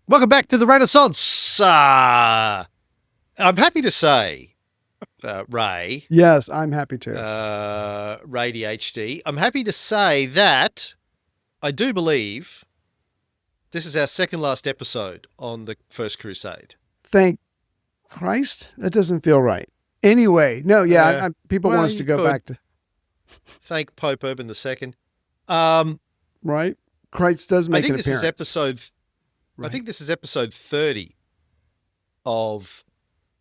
Welcome back to the Renaissance. I'm happy to say, Ray. Yes, I'm happy to. Ray DHD. I'm happy to say that I do believe this is our second last episode on the First Crusade. Thank Christ. That doesn't feel right. Anyway, no, yeah, people want us to go back to. Thank Pope Urban II. Right? Christ does make an appearance. I think this is episode 30 of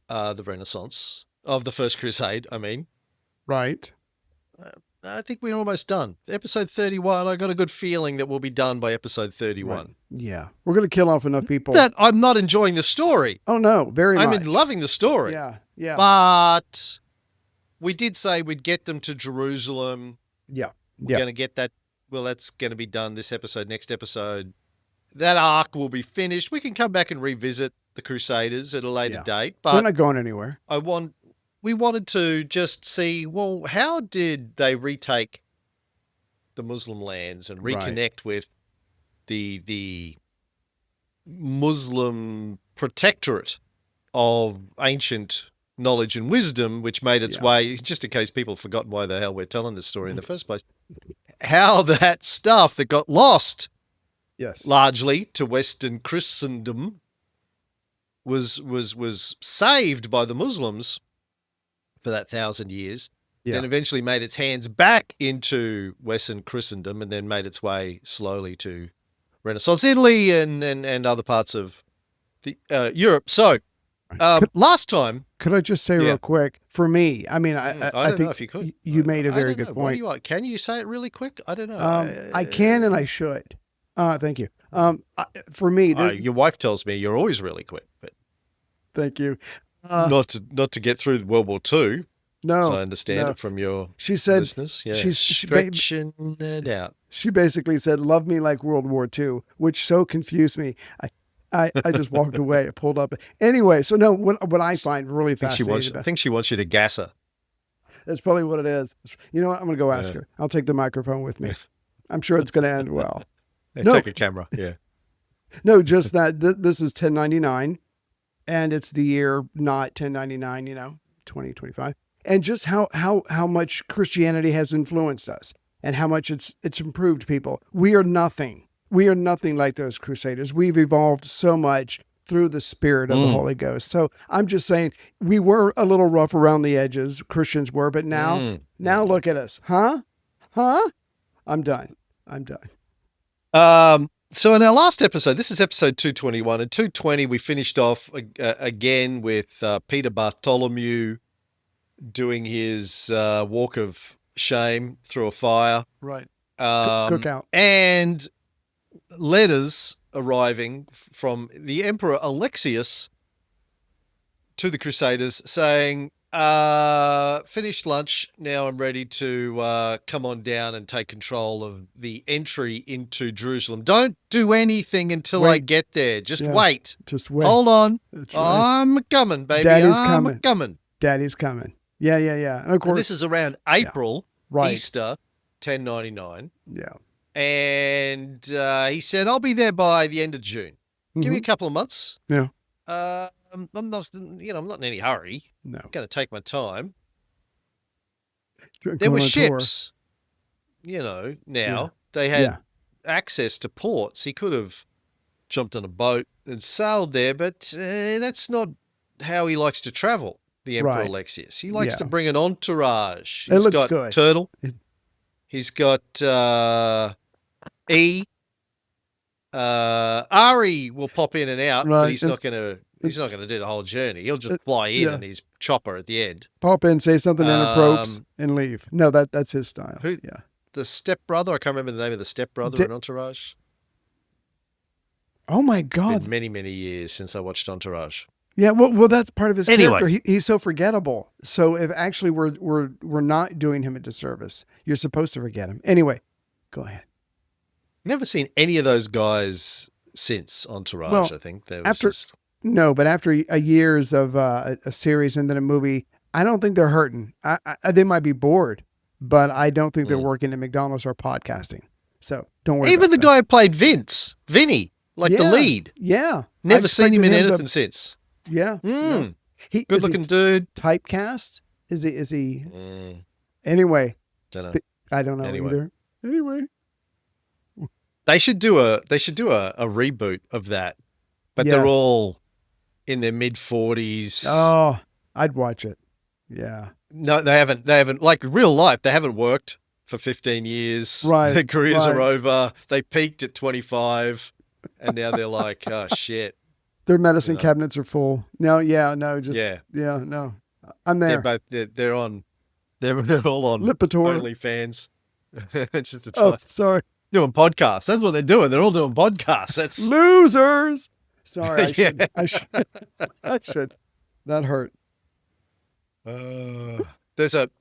the Renaissance, of the First Crusade, I mean. Right. I think we're almost done. Episode 31, I got a good feeling that we'll be done by episode 31. Right. Yeah. We're going to kill off enough people. That I'm not enjoying the story. Oh, no, very much. I'm loving the story. Yeah, yeah. But we did say we'd get them to Jerusalem. Yeah. We're going to get that. Well, that's going to be done this episode, next episode. That arc will be finished. We can come back and revisit the Crusaders at a later date. But we're not going anywhere. We wanted to just see, well, how did they retake the Muslim lands and reconnect with the Muslim protectorate of ancient knowledge and wisdom, which made its way, just in case people have forgotten why the hell we're telling this story in the first place, how that stuff that got lost largely to Western Christendom was saved by the Muslims for that 1,000 years, then eventually made its hands back into Western Christendom and then made its way slowly to Renaissance Italy and other parts of the Europe. So last time... Could I just say real quick, for me, I mean, I don't think know if you could. You made a very good point. Can you say it really quick? I don't know. I can and I should. Thank you. For me, your wife tells me you're always really quick, but thank you. Not to get through World War II. No, as I understand it from your listeners. Yeah, she's stretching it out. She basically said, "Love me like World War II," which so confused me. I just walked away. I pulled up. Anyway, so no, what I find really fascinating. I think she wants you to gas her. That's probably what it is. You know what? I'm going to go ask her. I'll take the microphone with me. I'm sure it's going to end well. Take a camera. Yeah. No, just that this is 1099 and it's the year not 1099, 2025. And just how much Christianity has influenced us and how much it's improved people. We are nothing. We are nothing like those Crusaders. We've evolved so much through the Spirit of the Holy Ghost. So I'm just saying we were a little rough around the edges. Christians were, but now look at us. Huh? I'm done. So in our last episode, this is episode 221. And 220, we finished off again with Peter Bartholomew doing his walk of shame through a fire. Right. Cookout. And letters arriving from the Emperor Alexius to the Crusaders saying, finished lunch. Now I'm ready to come on down and take control of the entry into Jerusalem. Don't do anything until I get there. Just wait. Just wait. Hold on. That's right. I'm coming, baby. Daddy's coming. Daddy's coming. Yeah. And of course, and this is around April, Easter, 1099. Yeah. And he said, I'll be there by the end of June. Give me a couple of months. Yeah. I'm not in any hurry. No. I'm going to take my time. There were ships, now they had access to ports. He could have jumped on a boat and sailed there, but that's not how he likes to travel, the Emperor Alexius. He likes to bring an entourage. It looks good. Turtle. He's got Ari will pop in and out, but he's not going to do the whole journey. He'll just fly in in his chopper at the end. Pop in, say something inappropriate, and leave. No, that's his style. The stepbrother? I can't remember the name of the stepbrother in Entourage. Oh my God! It's been many, many years since I watched Entourage. Yeah, well, that's part of his character. He's so forgettable. So if actually we're not doing him a disservice, you're supposed to forget him. Anyway, go ahead. Never seen any of those guys since Entourage. I think No, but after years of a series and then a movie, I don't think they're hurting. They might be bored, but I don't think they're working at McDonald's or podcasting. So don't worry. Even the guy who played Vinny, like the lead. Yeah. Never seen him in anything since. Yeah. Mm. He Good looking dude. Typecast? Is he? Mm. Anyway. Don't know. I don't know either. Anyway. They should do a reboot of that. But they're all in their mid-40s. Oh, I'd watch it. Yeah. No, they haven't like real life, they haven't worked for 15 years. Right. Their careers are over. They peaked at 25 and now they're like, oh shit. Their medicine cabinets are full. No, no. I'm there. They're all on Lipitor. OnlyFans. It's just sorry. Doing podcasts. That's what they're doing. They're all doing podcasts. That's losers. Sorry, I should. I should. That hurt. I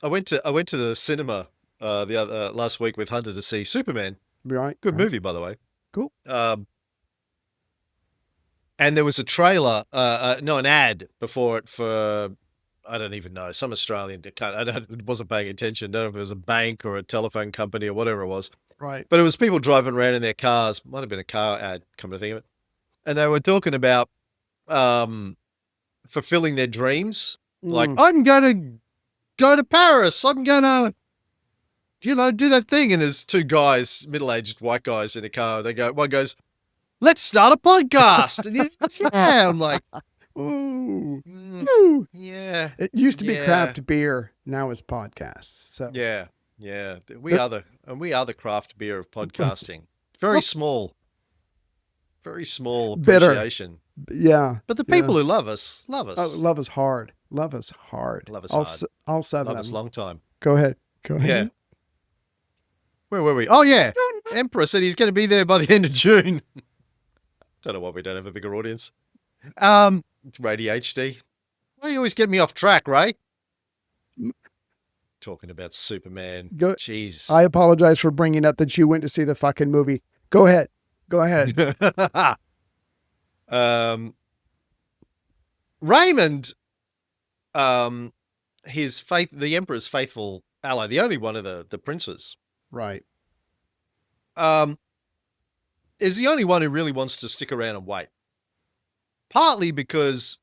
went to the cinema last week with Hunter to see Superman. Right. Good movie, by the way. Cool. And there was a trailer, an ad before it for, I don't even know, some Australian. I wasn't paying attention. I don't know if it was a bank or a telephone company or whatever it was. Right. But it was people driving around in their cars. Might have been a car ad, come to think of it. And they were talking about fulfilling their dreams. Like, I'm going to go to Paris. I'm going to, do that thing. And there's two guys, middle-aged white guys in a car. One goes, let's start a podcast. Yeah, I'm like, ooh, yeah. It used to be craft beer. Now it's podcasts. So yeah. We are the craft beer of podcasting. Very small appreciation. Bitter. Yeah. But the people who love us. Oh, love us hard. Love us hard. All seven. Love us long time. Go ahead. Yeah. Where were we? Oh yeah. Emperor said he's going to be there by the end of June. Don't know why we don't have a bigger audience. It's Radio HD. Why do you always get me off track, Ray? Talking about Superman. Jeez. I apologize for bringing up that you went to see the fucking movie. Go ahead. Raymond, the Emperor's faithful ally, the only one of the princes. Right. Is the only one who really wants to stick around and wait. Partly because,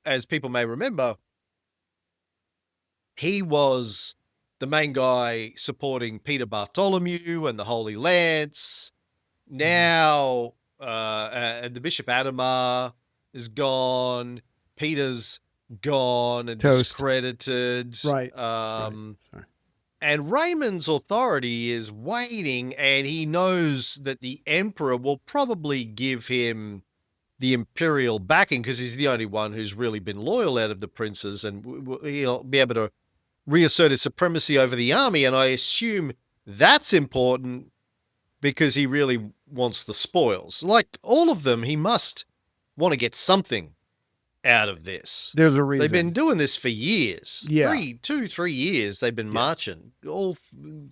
as people may remember, he was the main guy supporting Peter Bartholomew and the Holy Lance. Now, the Bishop Adhemar is gone. Peter's gone and discredited. Right. And Raymond's authority is waning, and he knows that the Emperor will probably give him the imperial backing because he's the only one who's really been loyal out of the princes, and he'll be able to reassert his supremacy over the army. And I assume that's important because he really wants the spoils. Like all of them, he must want to get something out of this. There's a reason. They've been doing this for years. Yeah. 3 years they've been marching, all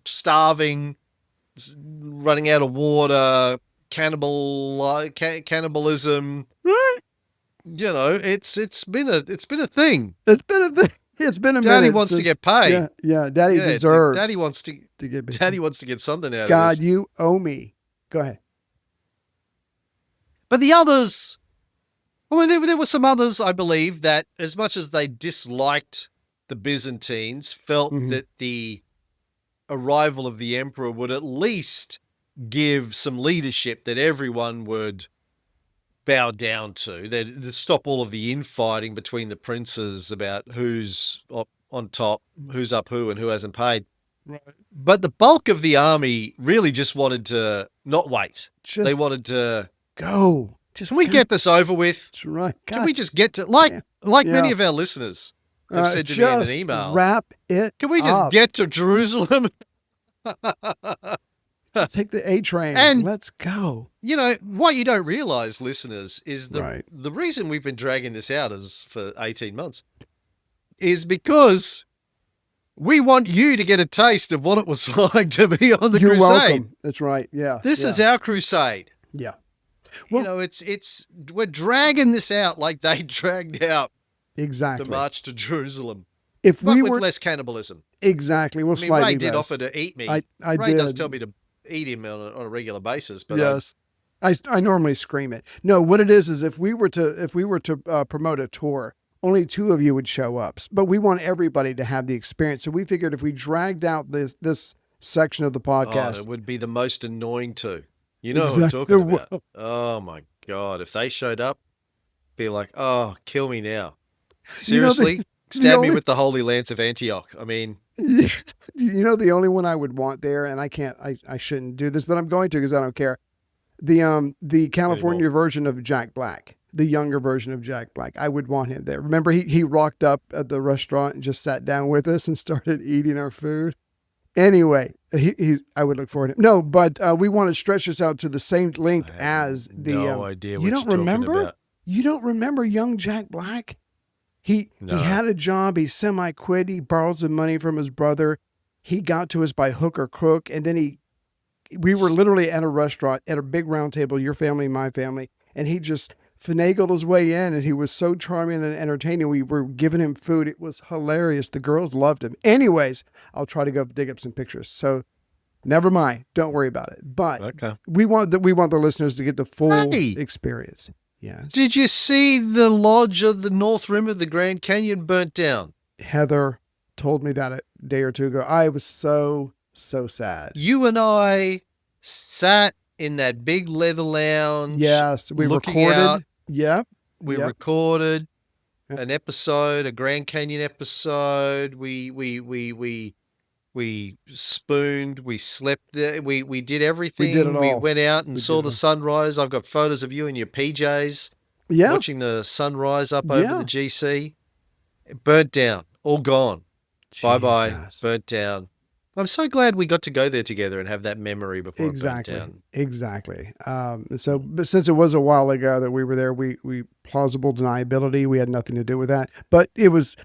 starving, running out of water, cannibalism. Right. It's been a thing. It's been a thing. It's been a minute. Daddy wants to get paid. Yeah. Daddy deserves. Daddy wants to get. Daddy wants to get something out of this. God, you owe me. Go ahead. But the others, I mean, there were some others, I believe, that as much as they disliked the Byzantines, felt that the arrival of the emperor would at least give some leadership that everyone would bow down to stop all of the infighting between the princes about who's on top, who's up who, and who hasn't paid. Right. But the bulk of the army really just wanted to not wait. They wanted to go. Can we get this over with? That's right. God. Can we just get to many of our listeners have said to me in an email? Wrap it. Can we just get to Jerusalem? Just take the A train and let's go. What you don't realize, listeners, is the reason we've been dragging this out for 18 months is because we want you to get a taste of what it was like to be on the crusade. Welcome. That's right. Yeah. This is our crusade. Yeah. Well, we're dragging this out like they dragged out exactly the march to Jerusalem. With less cannibalism. Exactly. Ray did offer to eat me. I Ray did. does tell me to eat him on a regular basis, but yes. I normally scream it. No, what it is if we were to promote a tour, only 2 of you would show up, but we want everybody to have the experience. So we figured if we dragged out this section of the Oh, podcast, it would be the most annoying too. You know Exactly. what I'm talking about. Oh my God. If they showed up, be like, oh, kill me now. You know, Seriously? Stab me with the Holy Lance of Antioch. I mean, you know, the only one I would want there, and I shouldn't do this, but I'm going to because I don't care. The California version of Jack Black, the younger version of Jack Black. I would want him there. Remember, he rocked up at the restaurant and just sat down with us and started eating our food. Anyway, I would look forward to him. No, but we want to stretch this out to the same length as the. No idea what you you're don't remember? talking about. You don't remember young Jack Black? He had a job. He semi-quit. He borrowed some money from his brother. He got to us by hook or crook, and then we were literally at a restaurant at a big round table, your family, my family, and he just finagled his way in, and he was so charming and entertaining. We were giving him food. It was hilarious. The girls loved him. Anyways, I'll try to go dig up some pictures. So never mind. Don't worry about it. But we want the listeners to get the full experience. Yes. Did you see the lodge of the North Rim of the Grand Canyon burnt down? Heather told me that a day or 2 ago. I was so sad. You and I sat in that big leather lounge. Yes, we recorded. Out. Yep. We recorded an episode, a Grand Canyon episode. We spooned, we slept there, we did everything. We did it all. We went out and saw the sunrise. I've got photos of you in your PJs watching the sunrise up over the GC. It burnt down, all gone. Bye-bye, burnt down. I'm so glad we got to go there together and have that memory before it burnt down. Exactly. So, but since it was a while ago that we were there, we plausible deniability. We had nothing to do with that, but it was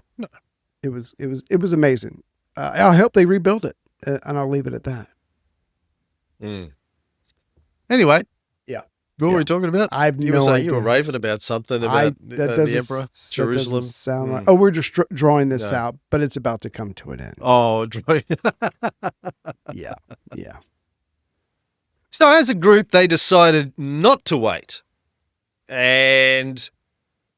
amazing. I hope they rebuild it, and I'll leave it at that. Anyway, what were we Yeah. talking about? I've You no were saying idea. you were raving about something about that the doesn't Emperor, that Jerusalem. doesn't sound right. Oh, we're just drawing this out, but it's about to come to an end. Oh, Yeah. So as a group, they decided not to wait. And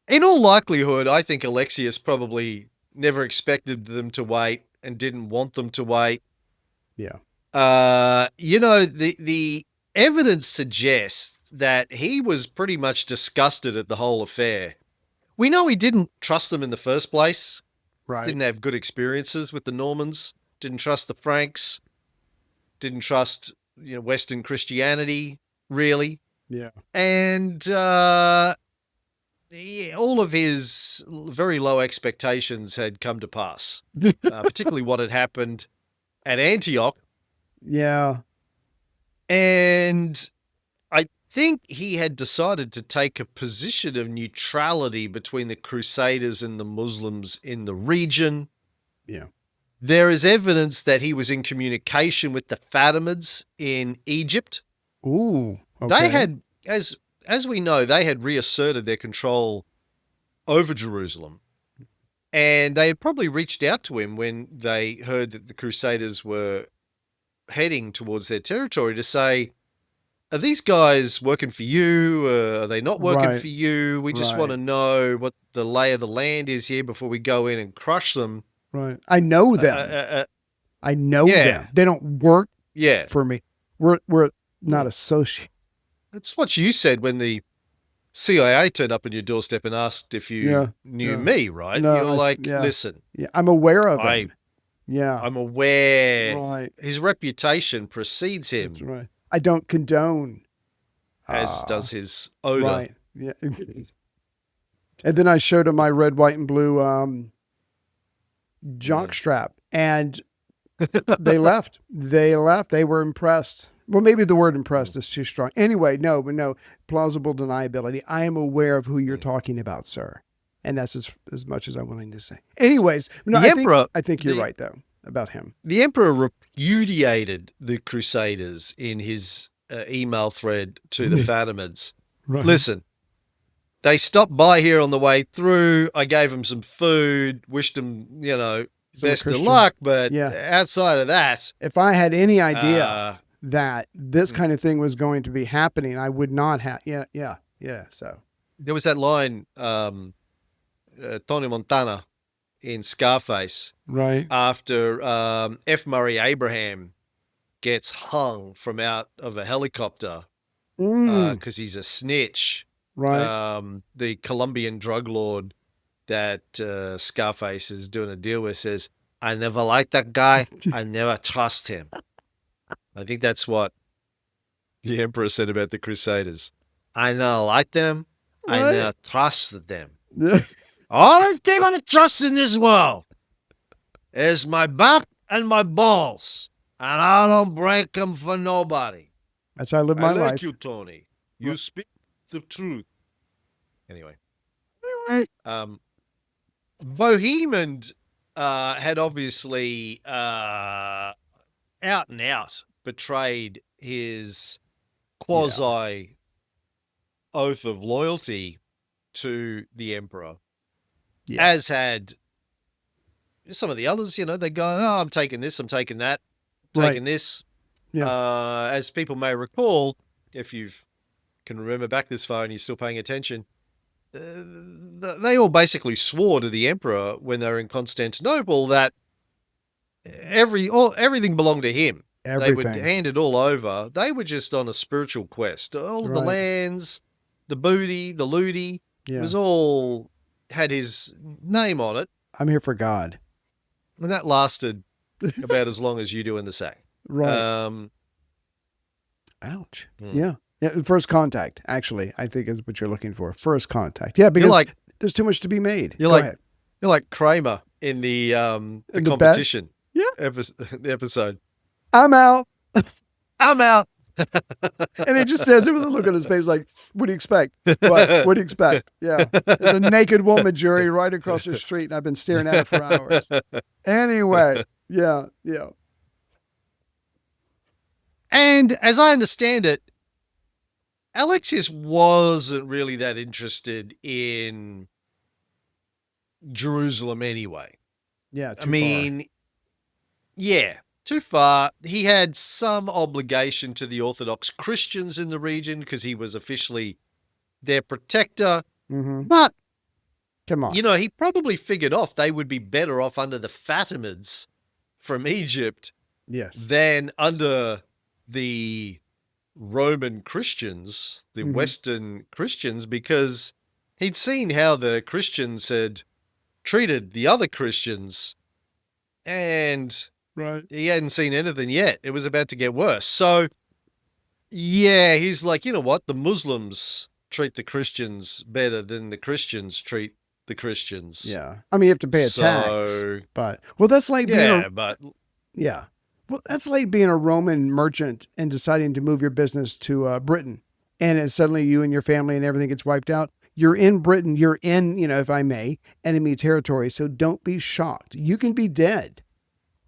in all likelihood, I think Alexius probably never expected them to wait and didn't want them to wait. Yeah. You know, the evidence suggests that he was pretty much disgusted at the whole affair. We know he didn't trust them in the first place. Right. Didn't have good experiences with the Normans. Didn't trust the Franks. Didn't trust, Western Christianity, really. Yeah. And all of his very low expectations had come to pass, particularly what had happened at Antioch. Yeah. And I think he had decided to take a position of neutrality between the Crusaders and the Muslims in the region. Yeah. There is evidence that he was in communication with the Fatimids in Egypt. Ooh. Okay. They had, as we know, they had reasserted their control over Jerusalem. And they had probably reached out to him when they heard that the Crusaders were heading towards their territory to say, are these guys working for you? Are they not working for you? We just want to know what the lay of the land is here before we go in and crush them. Right. I know them. I know them. They don't work for me. We're not associated. That's what you said when the CIA turned up on your doorstep and asked if you knew me, right? No, You're like, listen. Yeah, I'm aware of him. Yeah. I'm aware. Right. His reputation precedes him. That's right. I don't condone. As does his odor. Right. Yeah. And then I showed him my red, white, and blue jockstrap, and they left. They left. They were impressed. Well, maybe the word impressed is too strong. Anyway, no, plausible deniability. I am aware of who you're talking about, sir. And that's as much as I'm willing to say. Anyways, no, I think you're right, though, about him. The emperor repudiated the Crusaders in his email thread to the Fatimids. Right. Listen, they stopped by here on the way through. I gave them some food, wished them, best of luck. But outside of that, if I had any idea that this kind of thing was going to be happening. I would not have. Yeah. So There was that line, Tony Montana in Scarface, right. after F. Murray Abraham gets hung from out of a helicopter because he's a snitch. Right. The Colombian drug lord that Scarface is doing a deal with says, "I never liked that guy. I never trust him." I think that's what the Emperor said about the Crusaders. "I never liked them. I Right. never trusted them. All thing I trust in this world is my back and my balls, and I don't break them for nobody. That's how I live my I like life. you, Tony. You speak the truth." Anyway, Right. Bohemond had obviously out and out betrayed his quasi oath of loyalty to the Emperor, Yeah. as had some of the others. They go, "Oh, I'm taking this, I'm taking that, taking Right. this." Yeah. As people may recall, if you can remember back this far and you're still paying attention, they all basically swore to the Emperor when they were in Constantinople that everything belonged to him. They would Everything. hand it all over. They were just on a spiritual quest. All of the Right. lands, the booty, the looty, it Yeah. was all had his name on it. I'm here for God. And that lasted about as long as you do in the sack. Right. Ouch. Yeah. Yeah. First contact, actually, I think is what you're looking for. First contact. Yeah, because there's too much to be made. Go ahead. You're like Kramer in the the competition. Yeah. The episode. I'm out. I'm out. And he just says it with a look on his face like, what do you expect? What do you expect? Yeah. There's a naked woman, Jerry, right across the street, and I've been staring at her for hours. Anyway. Yeah. Yeah. And as I understand it, Alexius wasn't really that interested in Jerusalem anyway. Yeah. Yeah, too far. He had some obligation to the Orthodox Christians in the region because he was officially their protector. Mm-hmm. But, come on. He probably figured off they would be better off under the Fatimids from Egypt than under the Roman Christians, the Western Christians, because he'd seen how the Christians had treated the other Christians, and he hadn't seen anything yet. It was about to get worse. So, yeah, he's like, you know what? The Muslims treat the Christians better than the Christians treat the Christians. Yeah. I mean, you have to pay a tax. But, well, that's like yeah. Well, that's like being a Roman merchant and deciding to move your business to Britain. And then suddenly you and your family and everything gets wiped out. You're in Britain. You're in, if I may, enemy territory. So don't be shocked. You can be dead,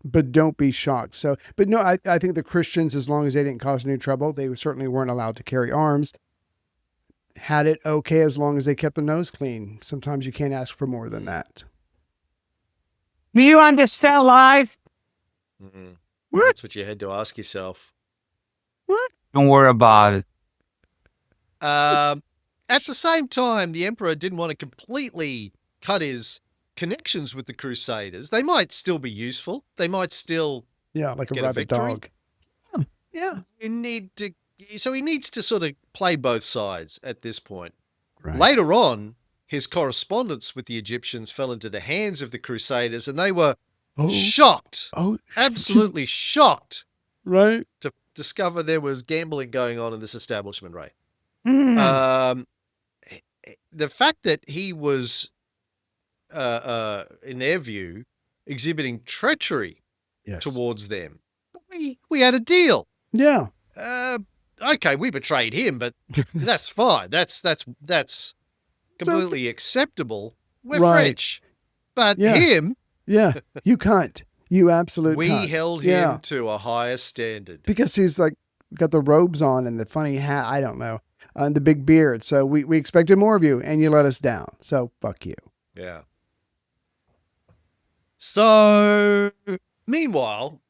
but don't be shocked. So, but no, I think the Christians, as long as they didn't cause any trouble, they certainly weren't allowed to carry arms. Had it okay as long as they kept their nose clean. Sometimes you can't ask for more than that. Do you understand life? That's what you had to ask yourself. What? Don't worry about it. At the same time, the Emperor didn't want to completely cut his connections with the Crusaders. They might still be useful. They might still like a get rabid victory. dog. Yeah. So he needs to sort of play both sides at this point. Right. Later on, his correspondence with the Egyptians fell into the hands of the Crusaders, and they were shocked, absolutely shocked, right, to discover there was gambling going on in this establishment, right? The fact that he was, in their view, exhibiting treachery towards them, we had a deal. Yeah. Okay, we betrayed him, but that's fine. That's completely acceptable. We're French, but him. Yeah, you can't. You absolutely We held him to a higher standard. Because he's like got the robes on and the funny hat, I don't know, and the big beard. So we expected more of you and you let us down. So fuck you. Yeah. So, meanwhile,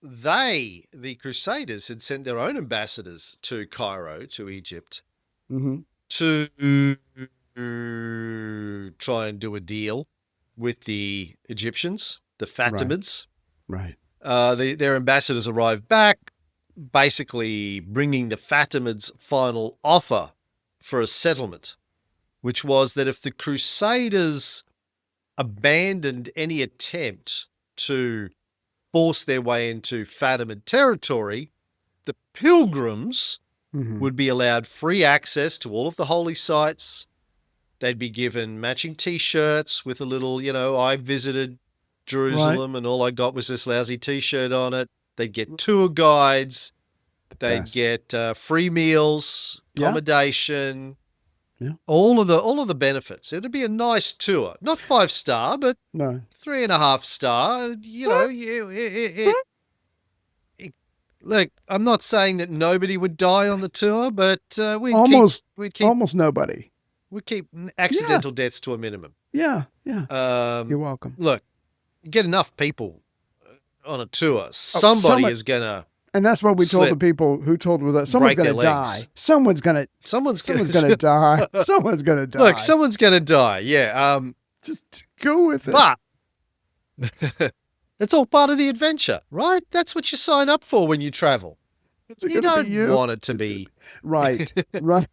the Crusaders, had sent their own ambassadors to Cairo, to Egypt, Mm-hmm. to try and do a deal with the Egyptians, the Fatimids. Right. Their ambassadors arrived back, basically bringing the Fatimids' final offer for a settlement, which was that if the Crusaders abandoned any attempt to force their way into Fatimid territory, the pilgrims Mm-hmm. would be allowed free access to all of the holy sites. They'd be given matching T-shirts with a little, I visited Jerusalem and all I got was this lousy T-shirt on it. They'd get tour guides. They'd best. get free meals, Yeah. accommodation, Yeah. all of the benefits. It'd be a nice tour, not 5-star, but No. 3.5-star. Look, I'm not saying that nobody would die on the tour, but Almost we'd nobody. keep accidental deaths to a minimum. Yeah. Yeah. You're welcome. Look, you get enough people on a tour, somebody is gonna. And that's what we told the slip, people who told with us. Someone's break going to their die. legs. Someone's going to die. Someone's going to die. Look, someone's gonna die. Yeah. Just go with it. But it's all part of the adventure, right? That's what you sign up for when you travel. Is it You gonna don't be you? want it to be. Right. Right.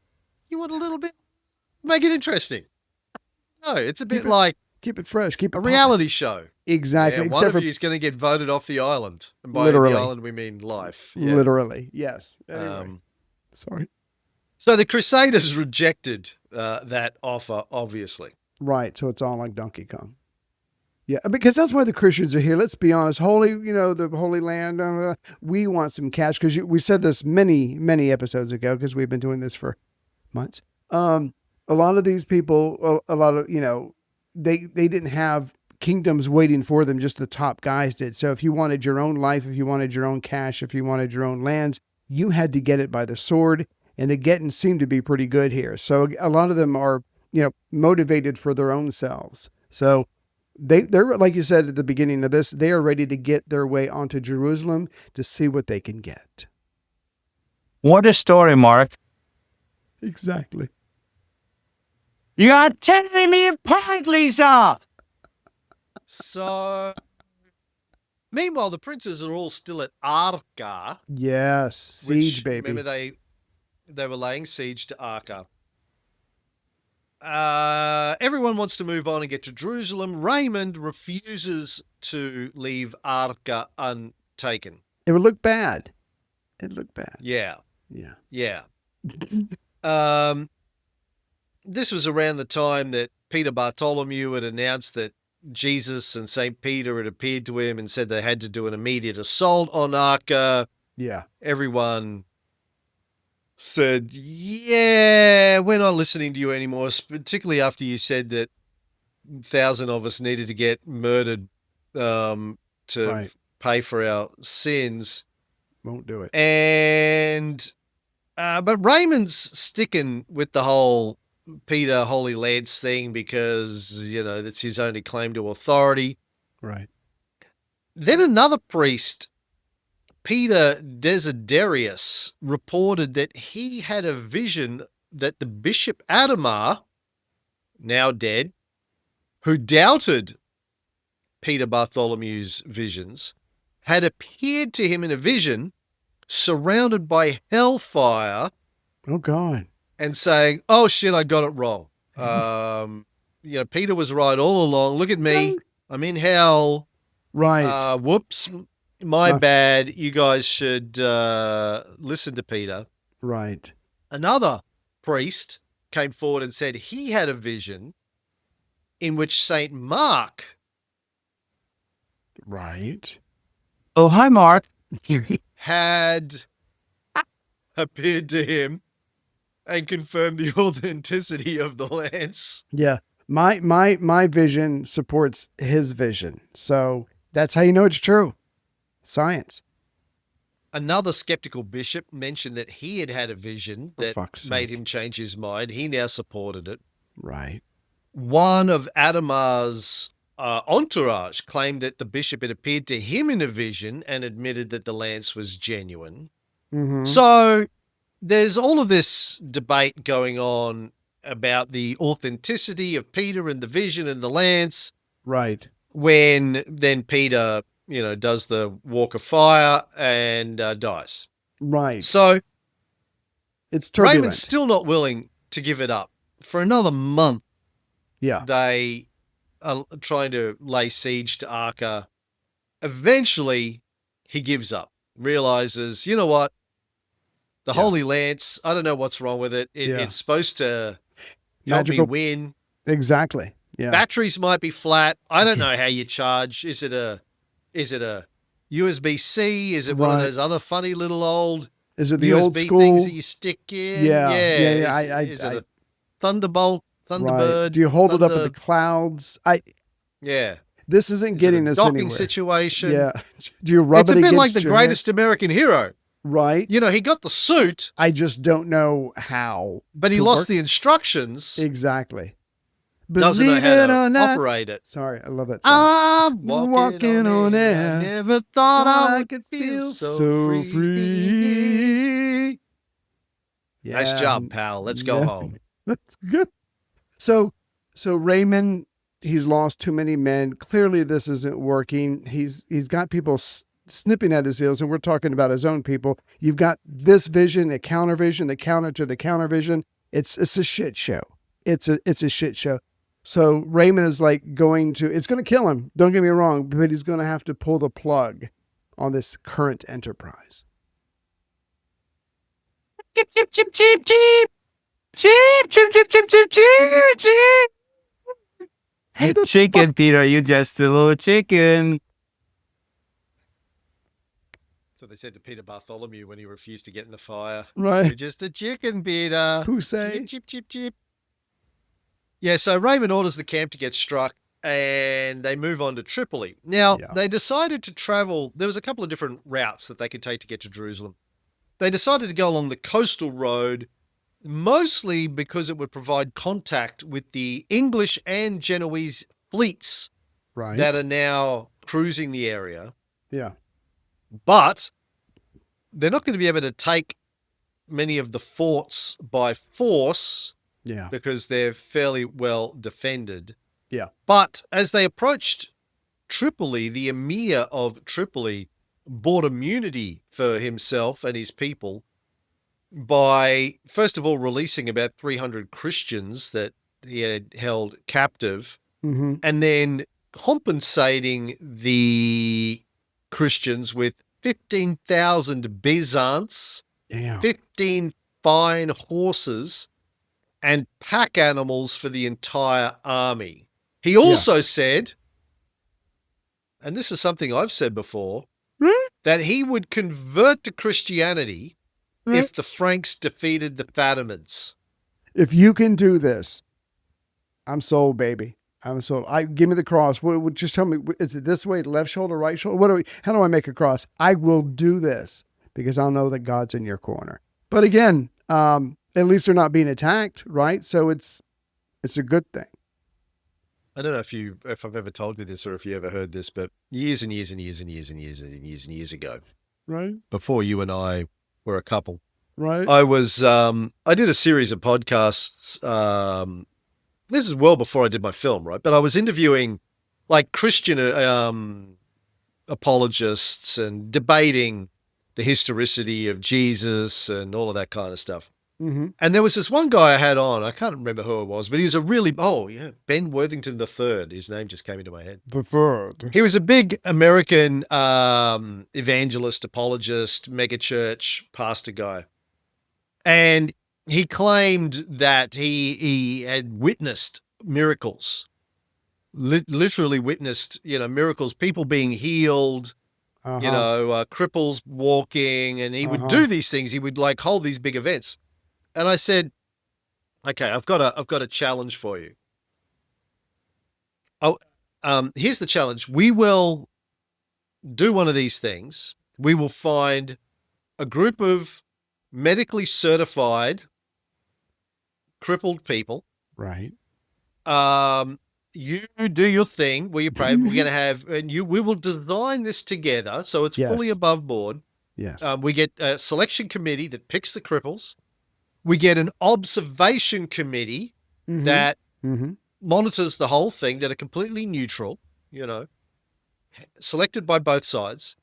You want a little bit. Make it interesting. No, it's a bit Keep it like Keep it fresh. Keep it a popping. reality show. Exactly. Yeah, one Except of for you is going to get voted off the island. And by Literally. the island, we mean life. Yeah. literally. Yes. Anyway. Sorry. So the Crusaders rejected that offer, obviously. Right. So it's all like Donkey Kong. Yeah, because that's why the Christians are here. Let's be honest. The Holy Land. We want some cash because we said this many, many episodes ago because we've been doing this for months. A lot of these people, they didn't have kingdoms waiting for them. Just the top guys did. So if you wanted your own life, if you wanted your own cash, if you wanted your own lands, you had to get it by the sword. And the getting seemed to be pretty good here. So a lot of them are, motivated for their own selves. So they're like you said at the beginning of this, they are ready to get their way onto Jerusalem to see what they can get. What a story, Mark. Exactly. You are telling me apart, Lisa. So, meanwhile, the princes are all still at Arca. Yes, siege, which, baby. Remember, they were laying siege to Arca. Everyone wants to move on and get to Jerusalem. Raymond refuses to leave Arca untaken. It would look bad. Yeah. Yeah. This was around the time that Peter Bartholomew had announced that Jesus and St. Peter had appeared to him and said they had to do an immediate assault on Arca. Yeah. Everyone said, yeah, we're not listening to you anymore, particularly after you said that 1,000 of us needed to get murdered to Right. pay for our sins. Won't do it. And but Raymond's sticking with the whole Peter Holy Lance thing because, that's his only claim to authority. Right. Then another priest, Peter Desiderius, reported that he had a vision that the Bishop Adhemar, now dead, who doubted Peter Bartholomew's visions, had appeared to him in a vision surrounded by hellfire Oh, God. and saying, oh shit, I got it wrong. Peter was right all along. Look at me. I'm in hell. Right. Whoops. My bad. You guys should listen to Peter. Right. Another priest came forward and said he had a vision in which Saint Mark Right. Oh, hi, Mark. had appeared to him and confirmed the authenticity of the lance. Yeah. My vision supports his vision. So that's how you know it's true. Science. Another skeptical bishop mentioned that he had had a vision For that fuck's made sake. him change his mind. He now supported it. Right. One of Adhemar's Entourage claimed that the bishop had appeared to him in a vision and admitted that the lance was genuine. Mm-hmm. So there's all of this debate going on about the authenticity of Peter and the vision and the lance. Right. When then Peter, does the walk of fire and dies. Right. So It's turbulent. Raymond's still not willing to give it up. For another month, Yeah. they are trying to lay siege to Acre. Eventually, he gives up, realizes, you know what? The Yeah. Holy Lance, I don't know what's wrong with it. Yeah. It's supposed to help Magical- me win. Exactly. Yeah. Batteries might be flat. I don't know how you charge. Is it a USB-C? Is it one of Right. those other funny little old Is it the USB old school? things that you stick in? Yeah. Is it a Thunderbolt, Thunderbird? Right. Do you hold it up at the Thunder- clouds? Yeah. This isn't Is getting it a us docking anywhere. situation? Yeah. Do you rub It's it a bit against like the your greatest American hero. hand? Right. He got the suit, I just don't know how. but he to lost work- the instructions. Exactly. Doesn't know Believe how it to or not. operate it. Sorry, I love that song. I'm walking on air. I never thought I could feel so free. Nice Yeah, job, pal. Let's go yeah. home. That's good. So Raymond, he's lost too many men. Clearly, this isn't working. He's got people snipping at his heels, and we're talking about his own people. You've got this vision, a counter vision, the counter to the counter vision. It's a shit show. It's a shit show. So Raymond is like it's going to kill him. Don't get me wrong, but he's going to have to pull the plug on this current enterprise. Chip, chip, chip, chip, chip. Chip, chip, chip, chip, chip, chip, chip. Hey, the Chicken, Peter, you just a little chicken. So they said to Peter Bartholomew when he refused to get in the fire. Right. You're just a chicken, Peter. Crusade. Chip, chip, chip, chip. Yeah, so Raymond orders the camp to get struck and they move on to Tripoli. Now, Yeah. they decided to travel. There was a couple of different routes that they could take to get to Jerusalem. They decided to go along the coastal road, mostly because it would provide contact with the English and Genoese fleets Right. that are now cruising the area. Yeah. But they're not going to be able to take many of the forts by force Yeah. because they're fairly well defended. Yeah. But as they approached Tripoli, the emir of Tripoli bought immunity for himself and his people by, first of all, releasing about 300 Christians that he had held captive, Mm-hmm. and then compensating the Christians with 15,000 Byzants, Damn. 15 fine horses, and pack animals for the entire army. He also said, and this is something I've said before, that he would convert to Christianity if the Franks defeated the Fatimids. If you can do this, I'm sold, baby. I'm sold. Give me the cross. Just tell me, is it this way, left shoulder, right shoulder? How do I make a cross? I will do this because I'll know that God's in your corner. But again, at least they're not being attacked, right? So it's a good thing. I don't know if I've ever told you this or if you ever heard this, but years and years and years and years and years and years and years ago, Right. before you and I were a couple, Right. I was I did a series of podcasts. This is well before I did my film, right? But I was interviewing like Christian apologists and debating the historicity of Jesus and all of that kind of stuff. Mm-hmm. And there was this one guy I had on. I can't remember who it was, but he was a really Ben Worthington III. His name just came into my head. The third. He was a big American evangelist, apologist, megachurch pastor guy. And he claimed that he had witnessed miracles, literally witnessed, miracles, people being healed, cripples walking, and he would do these things. He would like hold these big events. And I said, okay, I've got a challenge for you. Here's the challenge. We will do one of these things. We will find a group of medically certified crippled people. Right. you do your thing where you pray. We're going to have, we will design this together so it's fully Yes. above board. Yes. We get a selection committee that picks the cripples. We get an observation committee Mhm. that Mhm. monitors the whole thing, that are completely neutral, selected by both sides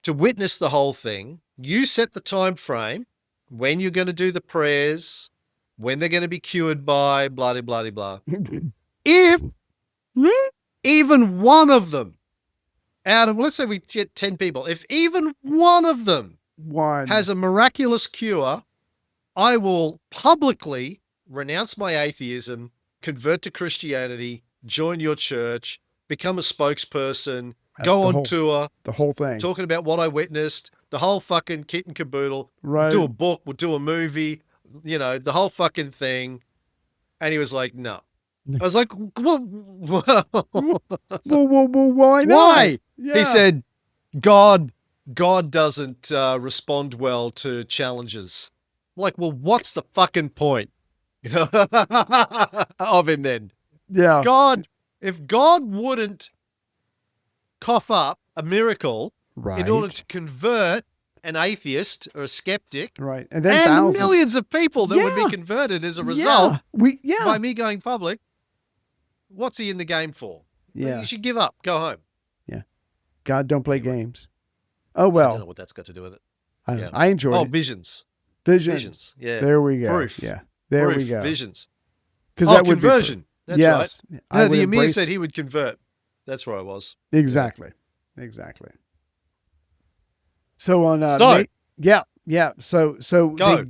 to witness the whole thing. You set the time frame, when you're going to do the prayers, when they're going to be cured by, blah, blah, blah, blah. If even one of them out of, let's say we get 10 people, if even one of them One has a miraculous cure, I will publicly renounce my atheism, convert to Christianity, join your church, become a spokesperson, go on tour, the whole thing. talking about what I witnessed, the whole fucking kit and caboodle. Right. We'll do a book, we'll do a movie, the whole fucking thing. And he was like, no. I was like, well, Well, why not? why? Yeah. He said, God doesn't respond well to challenges. I'm like, well, what's the fucking point of him then? Yeah. If God wouldn't cough up a miracle Right. in order to convert an atheist or a skeptic, Right. And then and thousands. millions of people that would Yeah. be converted as a result Yeah. by me going public, what's he in the game for? Yeah. You should give up. Go home. God don't play games. Oh I don't know well. what that's got to do with it. I, don't Yeah. know. I enjoyed Oh, it. visions. Visions. Yeah. There we go. Proof. Yeah. There Proof. we go. Visions. Because Oh, that would conversion. That's right. yes. No, I would the Emir embrace- said he would convert. That's where I was. Exactly. Exactly. So on So- yeah. So Go.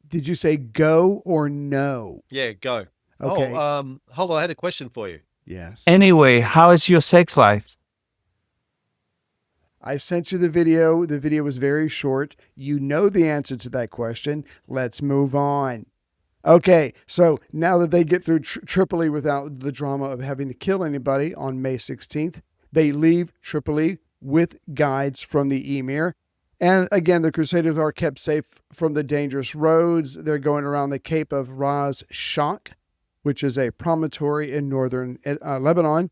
did you say go or no? Yeah, go. Okay. Oh, hold on. I had a question for you. Yes. Anyway, how is your sex life? I sent you the video. The video was very short. You know the answer to that question. Let's move on. Okay, so now that they get through Tripoli without the drama of having to kill anybody on May 16th, they leave Tripoli with guides from the emir. And again, the Crusaders are kept safe from the dangerous roads. They're going around the Cape of Ras Shak, which is a promontory in northern Lebanon.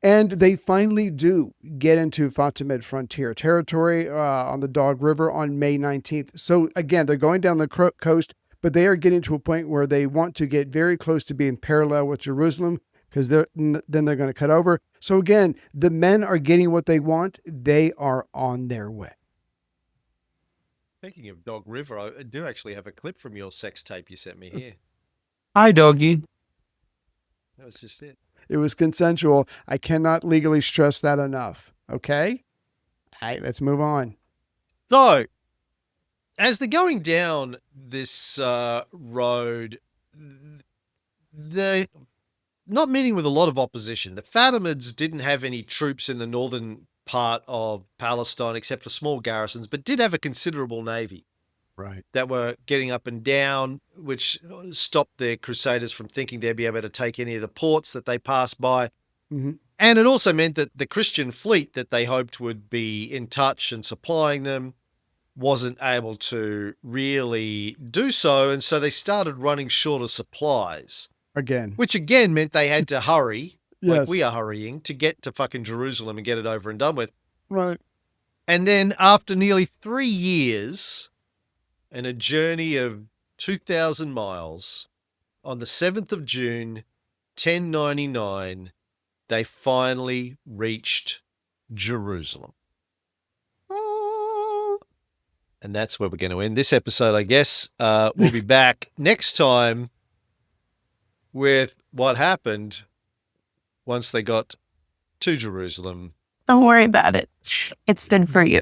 And they finally do get into Fatimid frontier territory on the Dog River on May 19th. So again, they're going down the coast, but they are getting to a point where they want to get very close to being parallel with Jerusalem, because then they're going to cut over. So again, the men are getting what they want. They are on their way. Speaking of Dog River, I do actually have a clip from your sex tape you sent me here. Hi, doggy. That was just it. It was consensual. I cannot legally stress that enough. Okay? All right, let's move on. So, as they're going down this road, they're not meeting with a lot of opposition. The Fatimids didn't have any troops in the northern part of Palestine except for small garrisons, but did have a considerable navy Right. that were getting up and down, which stopped their crusaders from thinking they'd be able to take any of the ports that they passed by. Mm-hmm. And it also meant that the Christian fleet that they hoped would be in touch and supplying them wasn't able to really do so. And so they started running short of supplies, Again. which again meant they had to hurry, like Yes. we are hurrying, to get to fucking Jerusalem and get it over and done with. Right. And then after nearly 3 years and a journey of 2,000 miles, on the 7th of June, 1099, they finally reached Jerusalem. And that's where we're going to end this episode, I guess. We'll be back next time with what happened once they got to Jerusalem. Don't worry about it. It's good for you.